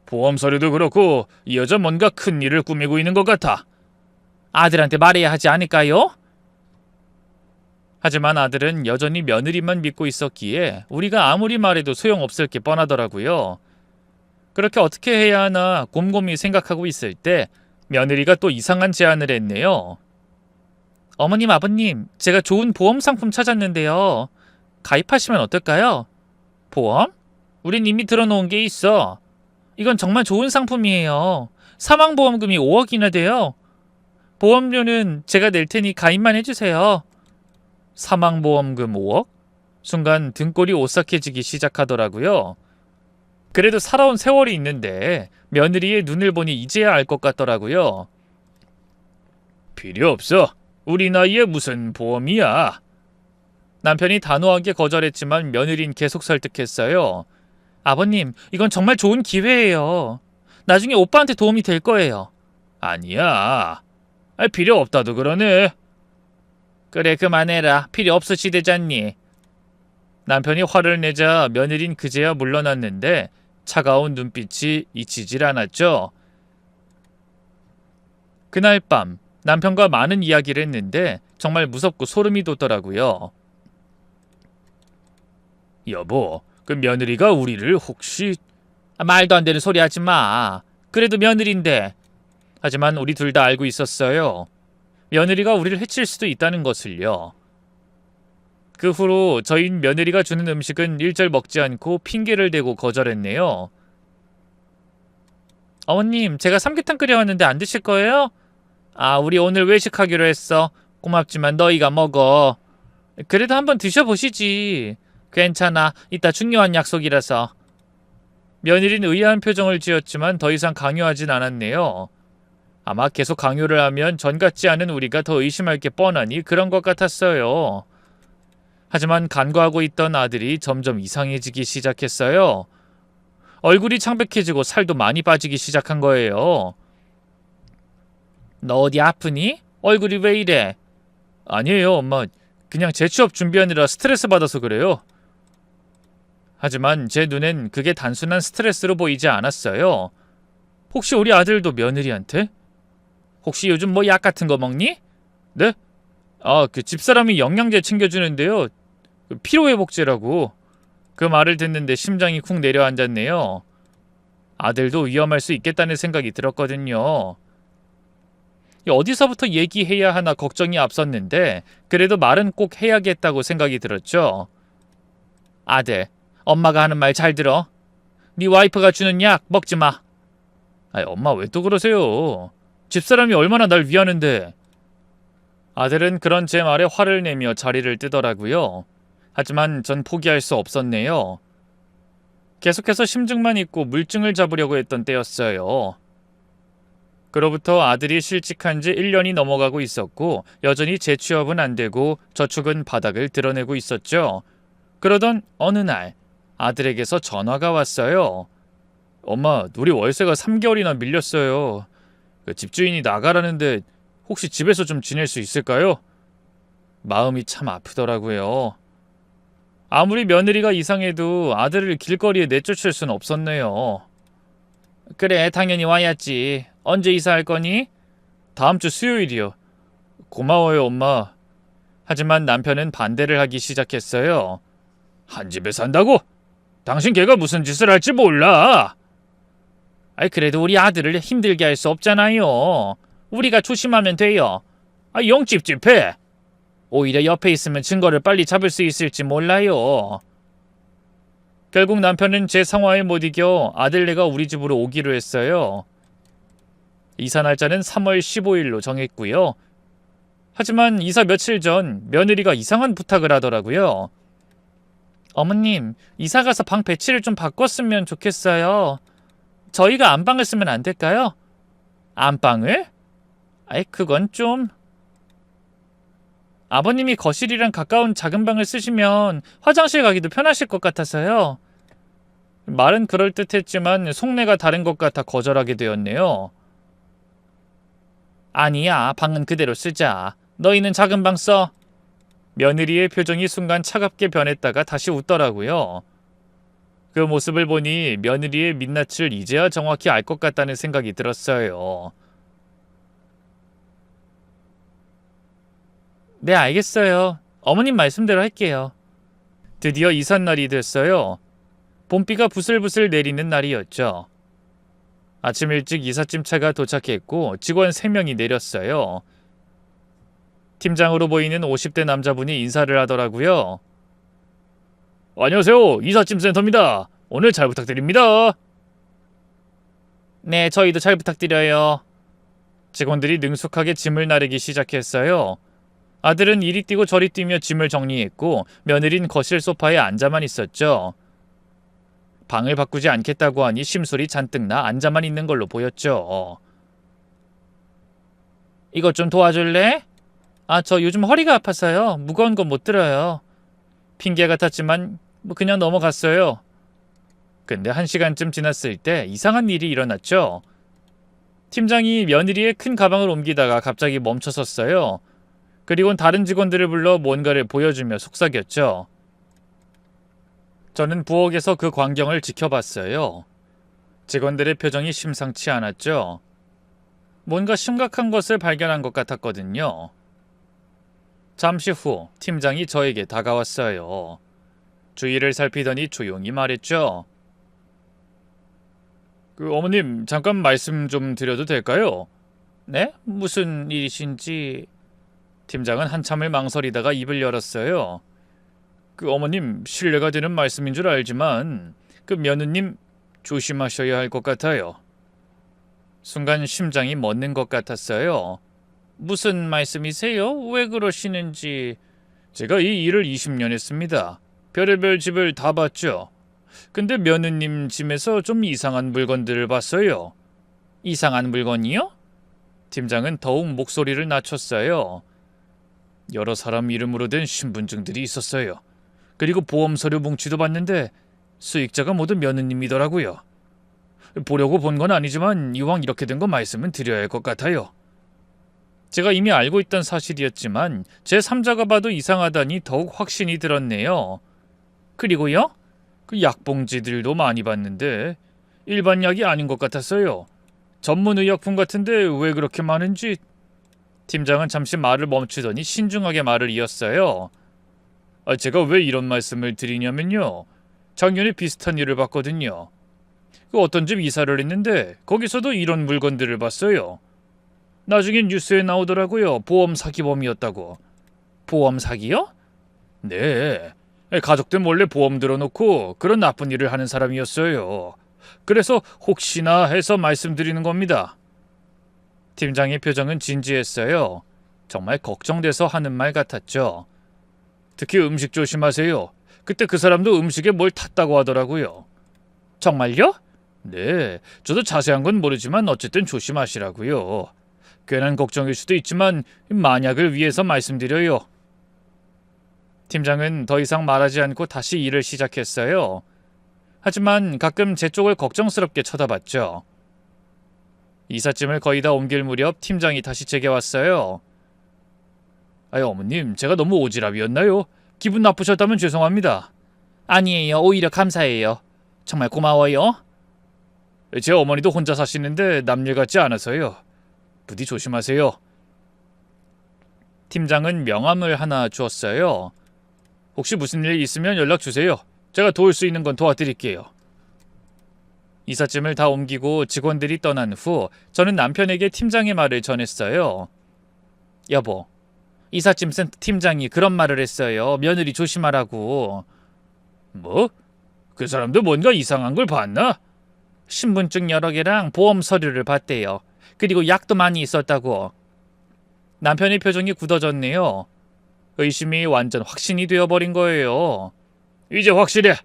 보험 서류도 그렇고 이 여자 뭔가 큰 일을 꾸미고 있는 것 같아. 아들한테 말해야 하지 않을까요? 하지만 아들은 여전히 며느리만 믿고 있었기에 우리가 아무리 말해도 소용없을 게 뻔하더라고요. 그렇게 어떻게 해야 하나 곰곰이 생각하고 있을 때 며느리가 또 이상한 제안을 했네요. 어머님, 아버님, 제가 좋은 보험 상품 찾았는데요. 가입하시면 어떨까요? 보험? 우린 이미 들어놓은 게 있어. 이건 정말 좋은 상품이에요. 사망보험금이 5억이나 돼요. 보험료는 제가 낼 테니 가입만 해주세요. 사망보험금 5억? 순간 등골이 오싹해지기 시작하더라고요. 그래도 살아온 세월이 있는데 며느리의 눈을 보니 이제야 알 것 같더라고요. 필요 없어. 우리 나이에 무슨 보험이야. 남편이 단호하게 거절했지만 며느리는 계속 설득했어요. 아버님, 이건 정말 좋은 기회예요. 나중에 오빠한테 도움이 될 거예요. 아니야. 필요 없다도 그러네. 그래, 그만해라. 필요 없으시대잖니. 남편이 화를 내자 며느린 그제야 물러났는데 차가운 눈빛이 잊히질 않았죠. 그날 밤 남편과 많은 이야기를 했는데 정말 무섭고 소름이 돋더라고요. 여보, 그 며느리가 우리를 혹시... 말도 안 되는 소리 하지 마. 그래도 며느리인데. 하지만 우리 둘 다 알고 있었어요. 며느리가 우리를 해칠 수도 있다는 것을요. 그 후로 저희는 며느리가 주는 음식은 일절 먹지 않고 핑계를 대고 거절했네요. 어머님, 제가 삼계탕 끓여왔는데 안 드실 거예요? 아, 우리 오늘 외식하기로 했어. 고맙지만 너희가 먹어. 그래도 한번 드셔보시지. 괜찮아. 이따 중요한 약속이라서. 며느리는 의아한 표정을 지었지만 더 이상 강요하진 않았네요. 아마 계속 강요를 하면 전 같지 않은 우리가 더 의심할 게 뻔하니 그런 것 같았어요. 하지만 간과하고 있던 아들이 점점 이상해지기 시작했어요. 얼굴이 창백해지고 살도 많이 빠지기 시작한 거예요. 너 어디 아프니? 얼굴이 왜 이래? 아니에요, 엄마. 그냥 재취업 준비하느라 스트레스 받아서 그래요. 하지만 제 눈엔 그게 단순한 스트레스로 보이지 않았어요. 혹시 우리 아들도 며느리한테? 혹시 요즘 뭐 약 같은 거 먹니? 네? 아, 그 집사람이 영양제 챙겨주는데요. 피로회복제라고. 그 말을 듣는데 심장이 쿵 내려앉았네요. 아들도 위험할 수 있겠다는 생각이 들었거든요. 어디서부터 얘기해야 하나 걱정이 앞섰는데 그래도 말은 꼭 해야겠다고 생각이 들었죠. 아들, 엄마가 하는 말 잘 들어. 네 와이프가 주는 약 먹지 마. 아이, 엄마 왜 또 그러세요? 집사람이 얼마나 날 위하는데. 아들은 그런 제 말에 화를 내며 자리를 뜨더라고요. 하지만 전 포기할 수 없었네요. 계속해서 심증만 있고 물증을 잡으려고 했던 때였어요. 그로부터 아들이 실직한 지 1년이 넘어가고 있었고 여전히 재취업은 안 되고 저축은 바닥을 드러내고 있었죠. 그러던 어느 날 아들에게서 전화가 왔어요. 엄마, 우리 월세가 3개월이나 밀렸어요. 그 집주인이 나가라는데 혹시 집에서 좀 지낼 수 있을까요? 마음이 참 아프더라고요. 아무리 며느리가 이상해도 아들을 길거리에 내쫓을 순 없었네요. 그래, 당연히 와야지. 언제 이사할 거니? 다음 주 수요일이요. 고마워요, 엄마. 하지만 남편은 반대를 하기 시작했어요. 한 집에 산다고? 당신 걔가 무슨 짓을 할지 몰라. 아이, 그래도 우리 아들을 힘들게 할 수 없잖아요. 우리가 조심하면 돼요. 아, 영 찝찝해. 오히려 옆에 있으면 증거를 빨리 잡을 수 있을지 몰라요. 결국 남편은 제 상황에 못 이겨 아들네가 우리 집으로 오기로 했어요. 이사 날짜는 3월 15일로 정했고요. 하지만 이사 며칠 전 며느리가 이상한 부탁을 하더라고요. 어머님, 이사 가서 방 배치를 좀 바꿨으면 좋겠어요. 저희가 안방을 쓰면 안 될까요? 안방을? 아이, 그건 좀... 아버님이 거실이랑 가까운 작은 방을 쓰시면 화장실 가기도 편하실 것 같아서요. 말은 그럴듯했지만 속내가 다른 것 같아 거절하게 되었네요. 아니야, 방은 그대로 쓰자. 너희는 작은 방 써. 며느리의 표정이 순간 차갑게 변했다가 다시 웃더라고요. 그 모습을 보니 며느리의 민낯을 이제야 정확히 알 것 같다는 생각이 들었어요. 네, 알겠어요. 어머님 말씀대로 할게요. 드디어 이삿날이 됐어요. 봄비가 부슬부슬 내리는 날이었죠. 아침 일찍 이삿짐차가 도착했고 직원 3명이 내렸어요. 팀장으로 보이는 50대 남자분이 인사를 하더라고요. 안녕하세요. 이삿짐센터입니다. 오늘 잘 부탁드립니다. 네, 저희도 잘 부탁드려요. 직원들이 능숙하게 짐을 나르기 시작했어요. 아들은 이리 뛰고 저리 뛰며 짐을 정리했고 며느린 거실 소파에 앉아만 있었죠. 방을 바꾸지 않겠다고 하니 심술이 잔뜩 나 앉아만 있는 걸로 보였죠. 이것 좀 도와줄래? 아, 저 요즘 허리가 아파서요. 무거운 건 못 들어요. 핑계 같았지만 그냥 넘어갔어요. 근데 1시간쯤 지났을 때 이상한 일이 일어났죠. 팀장이 며느리의 큰 가방을 옮기다가 갑자기 멈춰섰어요. 그리곤 다른 직원들을 불러 뭔가를 보여주며 속삭였죠. 저는 부엌에서 그 광경을 지켜봤어요. 직원들의 표정이 심상치 않았죠. 뭔가 심각한 것을 발견한 것 같았거든요. 잠시 후 팀장이 저에게 다가왔어요. 주위를 살피더니 조용히 말했죠. 어머님, 잠깐 말씀 좀 드려도 될까요? 네? 무슨 일이신지... 팀장은 한참을 망설이다가 입을 열었어요. 어머님, 신뢰가 되는 말씀인 줄 알지만 며느님 조심하셔야 할 것 같아요. 순간 심장이 멎는 것 같았어요. 무슨 말씀이세요? 왜 그러시는지. 제가 이 일을 20년 했습니다. 별의별 집을 다 봤죠. 근데 며느님 집에서 좀 이상한 물건들을 봤어요. 이상한 물건이요? 팀장은 더욱 목소리를 낮췄어요. 여러 사람 이름으로 된 신분증들이 있었어요. 그리고 보험 서류 뭉치도 봤는데 수익자가 모두 며느님이더라고요. 보려고 본 건 아니지만 이왕 이렇게 된 거 말씀은 드려야 할 것 같아요. 제가 이미 알고 있던 사실이었지만 제 3자가 봐도 이상하다니 더욱 확신이 들었네요. 그리고요? 그 약봉지들도 많이 봤는데 일반 약이 아닌 것 같았어요. 전문 의약품 같은데 왜 그렇게 많은지. 팀장은 잠시 말을 멈추더니 신중하게 말을 이었어요. 제가 왜 이런 말씀을 드리냐면요. 작년에 비슷한 일을 봤거든요. 그 어떤 집 이사를 했는데 거기서도 이런 물건들을 봤어요. 나중엔 뉴스에 나오더라고요. 보험 사기범이었다고. 보험 사기요? 네. 가족들 몰래 보험 들어놓고 그런 나쁜 일을 하는 사람이었어요. 그래서 혹시나 해서 말씀드리는 겁니다. 팀장의 표정은 진지했어요. 정말 걱정돼서 하는 말 같았죠. 특히 음식 조심하세요. 그때 그 사람도 음식에 뭘 탔다고 하더라고요. 정말요? 네, 저도 자세한 건 모르지만 어쨌든 조심하시라고요. 괜한 걱정일 수도 있지만 만약을 위해서 말씀드려요. 팀장은 더 이상 말하지 않고 다시 일을 시작했어요. 하지만 가끔 제 쪽을 걱정스럽게 쳐다봤죠. 이삿짐을 거의 다 옮길 무렵 팀장이 다시 제게 왔어요. 어머님, 제가 너무 오지랖이었나요? 기분 나쁘셨다면 죄송합니다. 아니에요, 오히려 감사해요. 정말 고마워요. 제 어머니도 혼자 사시는데 남일 같지 않아서요. 부디 조심하세요. 팀장은 명함을 하나 주었어요. 혹시 무슨 일 있으면 연락 주세요. 제가 도울 수 있는 건 도와드릴게요. 이삿짐을 다 옮기고 직원들이 떠난 후 저는 남편에게 팀장의 말을 전했어요. 여보, 이삿짐 센터 팀장이 그런 말을 했어요. 며느리 조심하라고. 뭐? 그 사람도 뭔가 이상한 걸 봤나? 신분증 여러 개랑 보험 서류를 봤대요. 그리고 약도 많이 있었다고. 남편의 표정이 굳어졌네요. 의심이 완전 확신이 되어버린 거예요. 이제 확실해.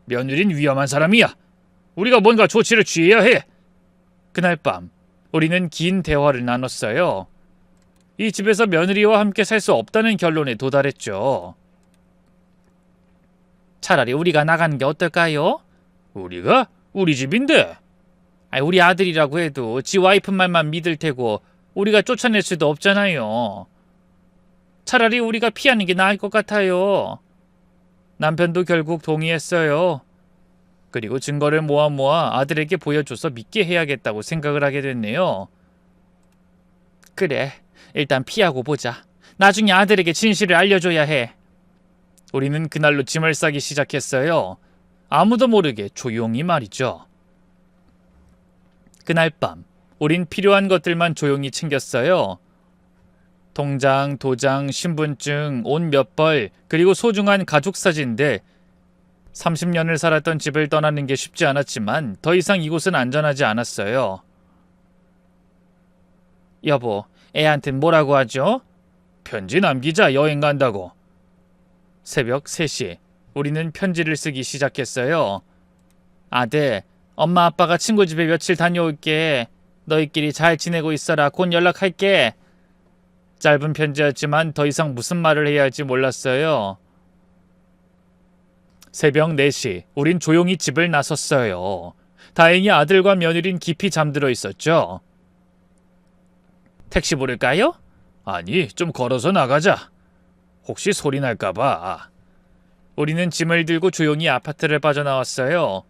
며느린 위험한 사람이야. 우리가 뭔가 조치를 취해야 해. 그날 밤 우리는 긴 대화를 나눴어요. 이 집에서 며느리와 함께 살 수 없다는 결론에 도달했죠. 차라리 우리가 나가는 게 어떨까요? 우리가? 우리 집인데. 우리 아들이라고 해도 지 와이프 말만 믿을 테고 우리가 쫓아낼 수도 없잖아요. 차라리 우리가 피하는 게 나을 것 같아요. 남편도 결국 동의했어요. 그리고 증거를 모아 아들에게 보여줘서 믿게 해야겠다고 생각을 하게 됐네요. 그래, 일단 피하고 보자. 나중에 아들에게 진실을 알려줘야 해. 우리는 그날로 짐을 싸기 시작했어요. 아무도 모르게 조용히 말이죠. 그날 밤 우린 필요한 것들만 조용히 챙겼어요. 통장, 도장, 신분증, 옷 몇 벌, 그리고 소중한 가족 사진들. 30년을 살았던 집을 떠나는 게 쉽지 않았지만 더 이상 이곳은 안전하지 않았어요. 여보, 애한텐 뭐라고 하죠? 편지 남기자, 여행 간다고. 새벽 3시 우리는 편지를 쓰기 시작했어요. 아들, 엄마 아빠가 친구 집에 며칠 다녀올게. 너희끼리 잘 지내고 있어라. 곧 연락할게. 짧은 편지였지만 더 이상 무슨 말을 해야 할지 몰랐어요. 새벽 4시 우린 조용히 집을 나섰어요. 다행히 아들과 며느린 깊이 잠들어 있었죠. 택시 부를까요? 아니, 좀 걸어서 나가자. 혹시 소리 날까봐. 우리는 짐을 들고 조용히 아파트를 빠져나왔어요.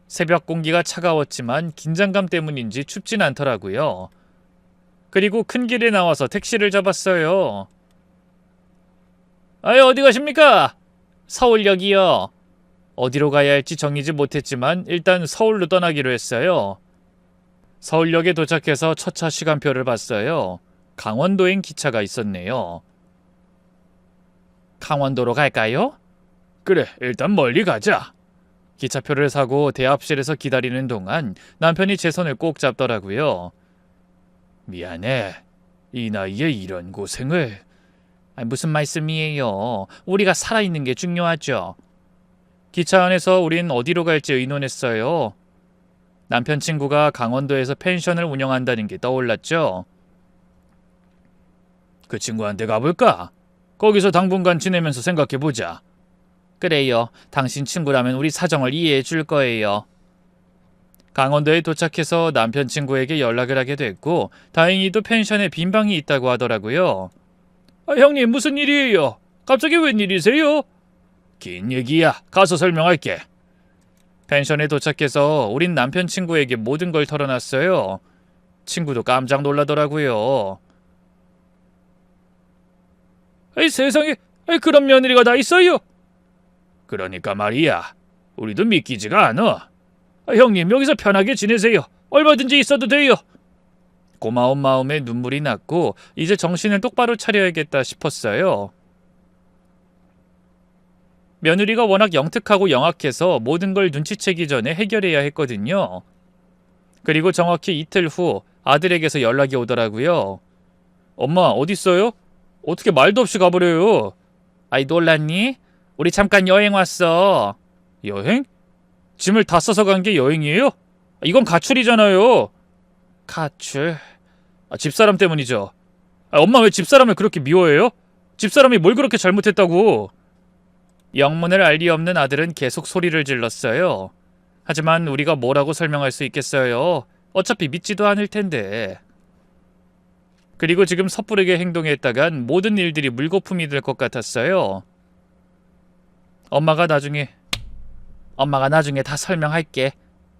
새벽 공기가 차가웠지만 긴장감 때문인지 춥진 않더라고요. 그리고 큰 길에 나와서 택시를 잡았어요. 어디 가십니까? 서울역이요. 어디로 가야 할지 정하지 못했지만 일단 서울로 떠나기로 했어요. 서울역에 도착해서 첫 차 시간표를 봤어요. 강원도행 기차가 있었네요. 강원도로 갈까요? 그래, 일단 멀리 가자. 기차표를 사고 대합실에서 기다리는 동안 남편이 제 손을 꼭 잡더라고요. 미안해. 이 나이에 이런 고생을. 무슨 말씀이에요. 우리가 살아있는 게 중요하죠. 기차 안에서 우린 어디로 갈지 의논했어요. 남편 친구가 강원도에서 펜션을 운영한다는 게 떠올랐죠. 그 친구한테 가볼까? 거기서 당분간 지내면서 생각해보자. 그래요. 당신 친구라면 우리 사정을 이해해 줄 거예요. 강원도에 도착해서 남편 친구에게 연락을 하게 됐고 다행히도 펜션에 빈 방이 있다고 하더라고요. 형님 무슨 일이에요? 갑자기 웬일이세요? 긴 얘기야. 가서 설명할게. 펜션에 도착해서 우린 남편 친구에게 모든 걸 털어놨어요. 친구도 깜짝 놀라더라고요. 세상에, 그런 며느리가 다 있어요? 그러니까 말이야. 우리도 믿기지가 않아. 형님 여기서 편하게 지내세요. 얼마든지 있어도 돼요. 고마운 마음에 눈물이 났고 이제 정신을 똑바로 차려야겠다 싶었어요. 며느리가 워낙 영특하고 영악해서 모든 걸 눈치채기 전에 해결해야 했거든요. 그리고 정확히 이틀 후 아들에게서 연락이 오더라고요. 엄마 어딨어요? 어떻게 말도 없이 가버려요? 아이 놀랐니? 우리 잠깐 여행 왔어. 여행? 짐을 다 싸서 간 게 여행이에요? 이건 가출이잖아요. 가출? 집사람 때문이죠. 엄마 왜 집사람을 그렇게 미워해요? 집사람이 뭘 그렇게 잘못했다고? 영문을 알 리 없는 아들은 계속 소리를 질렀어요. 하지만 우리가 뭐라고 설명할 수 있겠어요. 어차피 믿지도 않을 텐데. 그리고 지금 섣부르게 행동했다간 모든 일들이 물거품이 될 것 같았어요. 엄마가 나중에 다 설명할게.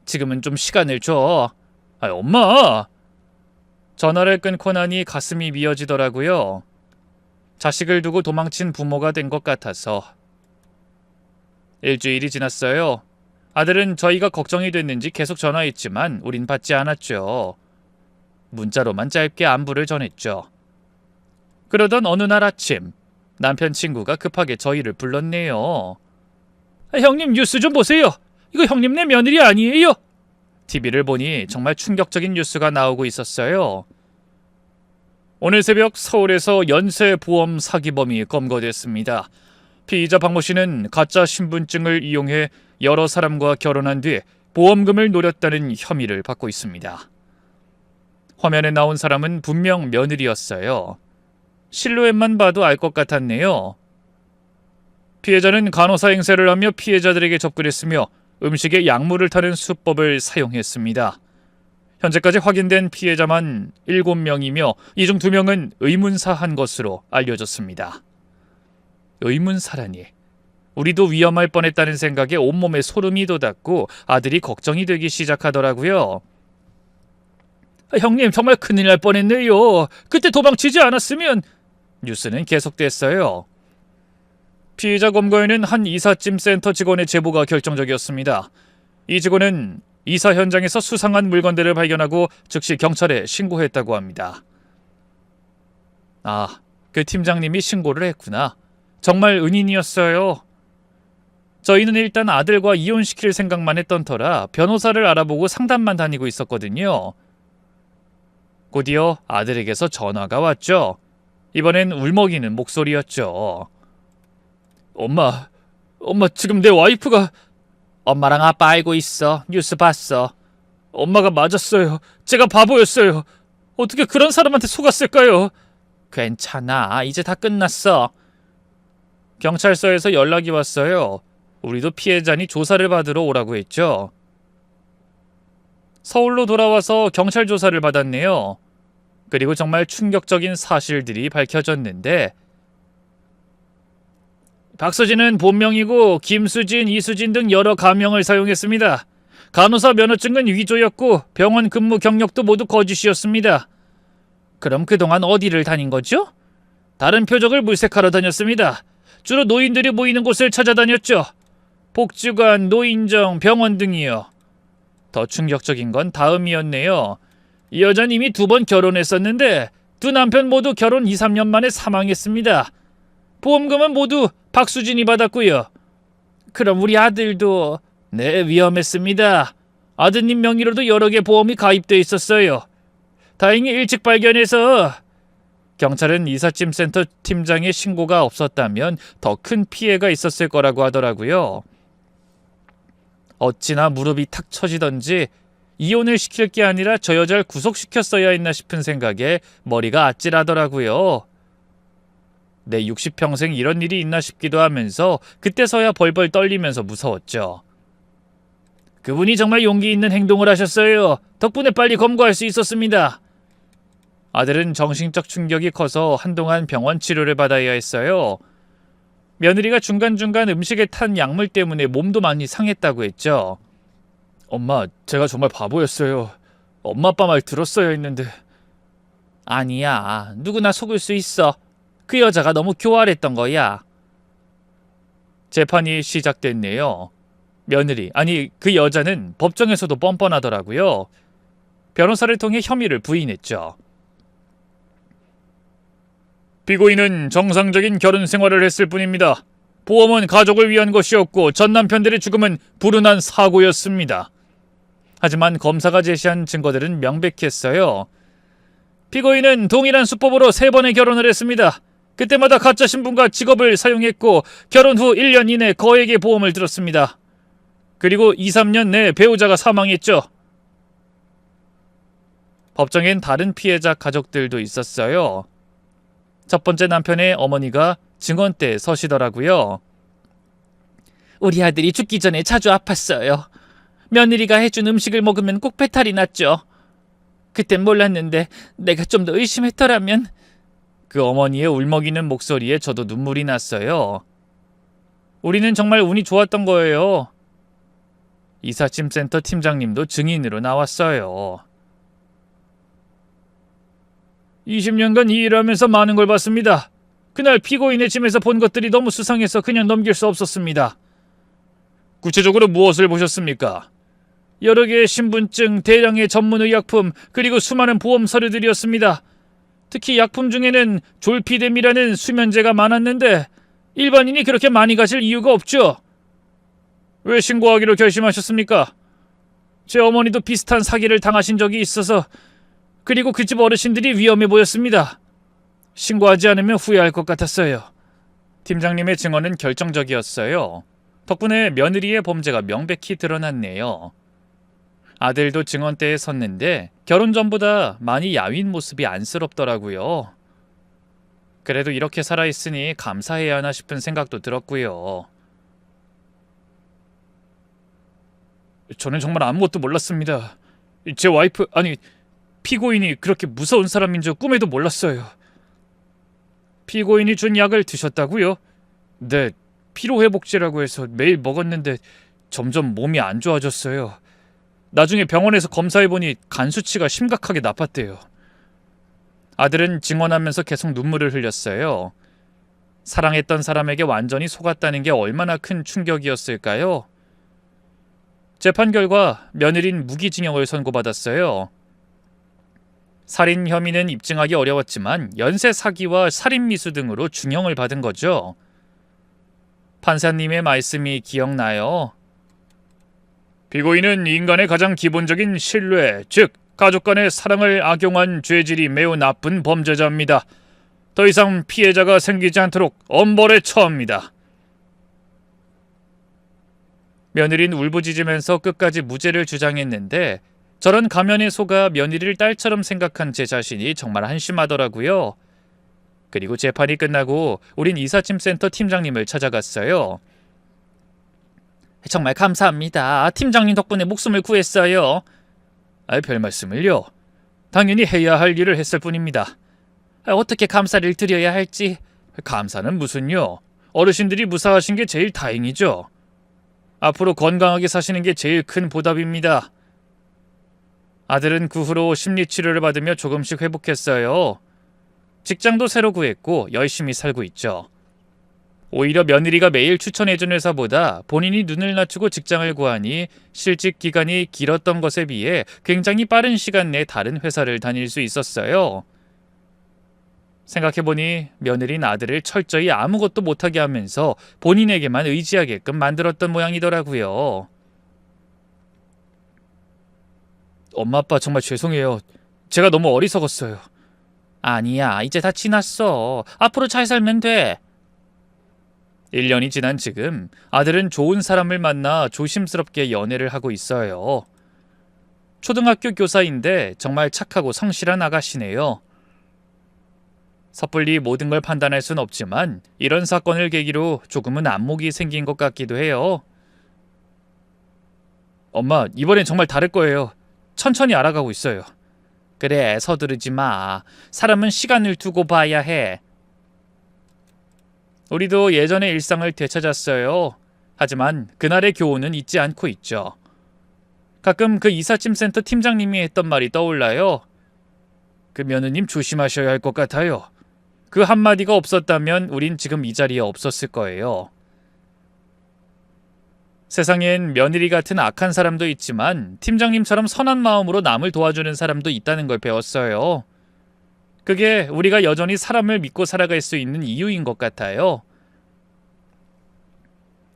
지금은 좀 시간을 줘. 엄마! 전화를 끊고 나니 가슴이 미어지더라고요. 자식을 두고 도망친 부모가 된 것 같아서. 일주일이 지났어요. 아들은 저희가 걱정이 됐는지 계속 전화했지만 우린 받지 않았죠. 문자로만 짧게 안부를 전했죠. 그러던 어느 날 아침 남편 친구가 급하게 저희를 불렀네요. 형님 뉴스 좀 보세요. 이거 형님네 며느리 아니에요? TV를 보니 정말 충격적인 뉴스가 나오고 있었어요. 오늘 새벽 서울에서 연쇄보험 사기범이 검거됐습니다. 피의자 박모 씨는 가짜 신분증을 이용해 여러 사람과 결혼한 뒤 보험금을 노렸다는 혐의를 받고 있습니다. 화면에 나온 사람은 분명 며느리였어요. 실루엣만 봐도 알 것 같았네요. 피해자는 간호사 행세를 하며 피해자들에게 접근했으며 음식에 약물을 타는 수법을 사용했습니다. 현재까지 확인된 피해자만 7명이며 이 중 2명은 의문사한 것으로 알려졌습니다. 의문사라니. 우리도 위험할 뻔했다는 생각에 온몸에 소름이 돋았고 아들이 걱정이 되기 시작하더라고요. 형님 정말 큰일 날 뻔했네요. 그때 도망치지 않았으면. 뉴스는 계속됐어요. 피의자 검거에는 한 이삿짐 센터 직원의 제보가 결정적이었습니다. 이 직원은 이사 현장에서 수상한 물건들을 발견하고 즉시 경찰에 신고했다고 합니다. 그 팀장님이 신고를 했구나. 정말 은인이었어요. 저희는 일단 아들과 이혼시킬 생각만 했던 터라 변호사를 알아보고 상담만 다니고 있었거든요. 곧이어 아들에게서 전화가 왔죠. 이번엔 울먹이는 목소리였죠. 엄마 지금 내 와이프가... 엄마랑 아빠 알고 있어. 뉴스 봤어. 엄마가 맞았어요. 제가 바보였어요. 어떻게 그런 사람한테 속았을까요? 괜찮아. 이제 다 끝났어. 경찰서에서 연락이 왔어요. 우리도 피해자니 조사를 받으러 오라고 했죠. 서울로 돌아와서 경찰 조사를 받았네요. 그리고 정말 충격적인 사실들이 밝혀졌는데 박서진은 본명이고 김수진, 이수진 등 여러 가명을 사용했습니다. 간호사 면허증은 위조였고 병원 근무 경력도 모두 거짓이었습니다. 그럼 그동안 어디를 다닌 거죠? 다른 표적을 물색하러 다녔습니다. 주로 노인들이 모이는 곳을 찾아다녔죠. 복지관, 노인정, 병원 등이요. 더 충격적인 건 다음이었네요. 이 여자는 이미 2번 결혼했었는데 두 남편 모두 결혼 2, 3년 만에 사망했습니다. 보험금은 모두 박수진이 받았고요. 그럼 우리 아들도... 네, 위험했습니다. 아드님 명의로도 여러 개 보험이 가입돼 있었어요. 다행히 일찍 발견해서. 경찰은 이삿짐 센터 팀장의 신고가 없었다면 더 큰 피해가 있었을 거라고 하더라고요. 어찌나 무릎이 탁 처지던지 이혼을 시킬 게 아니라 저 여자를 구속시켰어야 했나 싶은 생각에 머리가 아찔하더라고요. 내 60평생 이런 일이 있나 싶기도 하면서 그때서야 벌벌 떨리면서 무서웠죠. 그분이 정말 용기 있는 행동을 하셨어요. 덕분에 빨리 검거할 수 있었습니다. 아들은 정신적 충격이 커서 한동안 병원 치료를 받아야 했어요. 며느리가 중간중간 음식에 탄 약물 때문에 몸도 많이 상했다고 했죠. 엄마, 제가 정말 바보였어요. 엄마 아빠 말 들었어야 했는데. 아니야, 누구나 속을 수 있어. 그 여자가 너무 교활했던 거야. 재판이 시작됐네요. 며느리, 아니 그 여자는 법정에서도 뻔뻔하더라고요. 변호사를 통해 혐의를 부인했죠. 피고인은 정상적인 결혼 생활을 했을 뿐입니다. 보험은 가족을 위한 것이었고 전 남편들의 죽음은 불운한 사고였습니다. 하지만 검사가 제시한 증거들은 명백했어요. 피고인은 동일한 수법으로 3번의 결혼을 했습니다. 그때마다 가짜 신분과 직업을 사용했고 결혼 후 1년 이내 거액의 보험을 들었습니다. 그리고 2, 3년 내 배우자가 사망했죠. 법정엔 다른 피해자 가족들도 있었어요. 첫 번째 남편의 어머니가 증언대에 서시더라고요. 우리 아들이 죽기 전에 자주 아팠어요. 며느리가 해준 음식을 먹으면 꼭 배탈이 났죠. 그땐 몰랐는데 내가 좀 더 의심했더라면. 그 어머니의 울먹이는 목소리에 저도 눈물이 났어요. 우리는 정말 운이 좋았던 거예요. 이삿짐 센터 팀장님도 증인으로 나왔어요. 20년간 이 일을 하면서 많은 걸 봤습니다. 그날 피고인의 짐에서 본 것들이 너무 수상해서 그냥 넘길 수 없었습니다. 구체적으로 무엇을 보셨습니까? 여러 개의 신분증, 대량의 전문의약품, 그리고 수많은 보험 서류들이었습니다. 특히 약품 중에는 졸피뎀이라는 수면제가 많았는데 일반인이 그렇게 많이 가질 이유가 없죠. 왜 신고하기로 결심하셨습니까? 제 어머니도 비슷한 사기를 당하신 적이 있어서, 그리고 그 집 어르신들이 위험해 보였습니다. 신고하지 않으면 후회할 것 같았어요. 팀장님의 증언은 결정적이었어요. 덕분에 며느리의 범죄가 명백히 드러났네요. 아들도 증언대에 섰는데 결혼 전보다 많이 야윈 모습이 안쓰럽더라고요. 그래도 이렇게 살아있으니 감사해야 하나 싶은 생각도 들었고요. 저는 정말 아무것도 몰랐습니다. 제 와이프, 아니 피고인이 그렇게 무서운 사람인 줄 꿈에도 몰랐어요. 피고인이 준 약을 드셨다고요? 네, 피로회복제라고 해서 매일 먹었는데 점점 몸이 안 좋아졌어요. 나중에 병원에서 검사해보니 간 수치가 심각하게 나빴대요. 아들은 증언하면서 계속 눈물을 흘렸어요. 사랑했던 사람에게 완전히 속았다는 게 얼마나 큰 충격이었을까요? 재판 결과 며느린 무기징역을 선고받았어요. 살인 혐의는 입증하기 어려웠지만 연쇄 사기와 살인미수 등으로 중형을 받은 거죠. 판사님의 말씀이 기억나요. 피고인은 인간의 가장 기본적인 신뢰, 즉 가족 간의 사랑을 악용한 죄질이 매우 나쁜 범죄자입니다. 더 이상 피해자가 생기지 않도록 엄벌에 처합니다. 며느리는 울부짖으면서 끝까지 무죄를 주장했는데 저런 가면에 속아 며느리를 딸처럼 생각한 제 자신이 정말 한심하더라고요. 그리고 재판이 끝나고 우린 이삿짐 센터 팀장님을 찾아갔어요. 정말 감사합니다. 팀장님 덕분에 목숨을 구했어요. 별 말씀을요. 당연히 해야 할 일을 했을 뿐입니다. 어떻게 감사를 드려야 할지. 감사는 무슨요. 어르신들이 무사하신 게 제일 다행이죠. 앞으로 건강하게 사시는 게 제일 큰 보답입니다. 아들은 그 후로 심리치료를 받으며 조금씩 회복했어요. 직장도 새로 구했고 열심히 살고 있죠. 오히려 며느리가 매일 추천해준 회사보다 본인이 눈을 낮추고 직장을 구하니 실직 기간이 길었던 것에 비해 굉장히 빠른 시간 내에 다른 회사를 다닐 수 있었어요. 생각해보니 며느리는 아들을 철저히 아무것도 못하게 하면서 본인에게만 의지하게끔 만들었던 모양이더라고요. 엄마 아빠 정말 죄송해요. 제가 너무 어리석었어요. 아니야, 이제 다 지났어. 앞으로 잘 살면 돼. 1년이 지난 지금 아들은 좋은 사람을 만나 조심스럽게 연애를 하고 있어요. 초등학교 교사인데 정말 착하고 성실한 아가씨네요. 섣불리 모든 걸 판단할 순 없지만 이런 사건을 계기로 조금은 안목이 생긴 것 같기도 해요. 엄마, 이번엔 정말 다를 거예요. 천천히 알아가고 있어요. 그래, 서두르지 마. 사람은 시간을 두고 봐야 해. 우리도 예전의 일상을 되찾았어요. 하지만 그날의 교훈은 잊지 않고 있죠. 가끔 그 이삿짐 센터 팀장님이 했던 말이 떠올라요. 그 며느님 조심하셔야 할 것 같아요. 그 한마디가 없었다면 우린 지금 이 자리에 없었을 거예요. 세상엔 며느리 같은 악한 사람도 있지만 팀장님처럼 선한 마음으로 남을 도와주는 사람도 있다는 걸 배웠어요. 그게 우리가 여전히 사람을 믿고 살아갈 수 있는 이유인 것 같아요.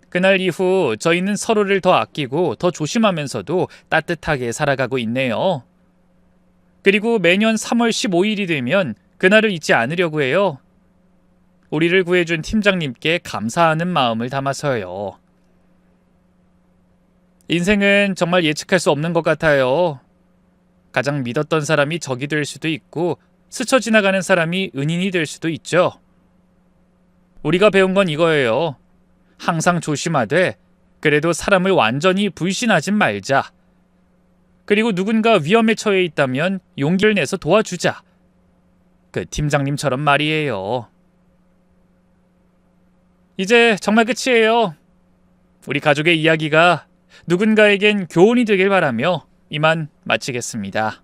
그날 이후 저희는 서로를 더 아끼고 더 조심하면서도 따뜻하게 살아가고 있네요. 그리고 매년 3월 15일이 되면 그날을 잊지 않으려고 해요. 우리를 구해준 팀장님께 감사하는 마음을 담아서요. 인생은 정말 예측할 수 없는 것 같아요. 가장 믿었던 사람이 적이 될 수도 있고 스쳐 지나가는 사람이 은인이 될 수도 있죠. 우리가 배운 건 이거예요. 항상 조심하되 그래도 사람을 완전히 불신하진 말자. 그리고 누군가 위험에 처해 있다면 용기를 내서 도와주자. 그 팀장님처럼 말이에요. 이제 정말 끝이에요. 우리 가족의 이야기가 누군가에겐 교훈이 되길 바라며 이만 마치겠습니다.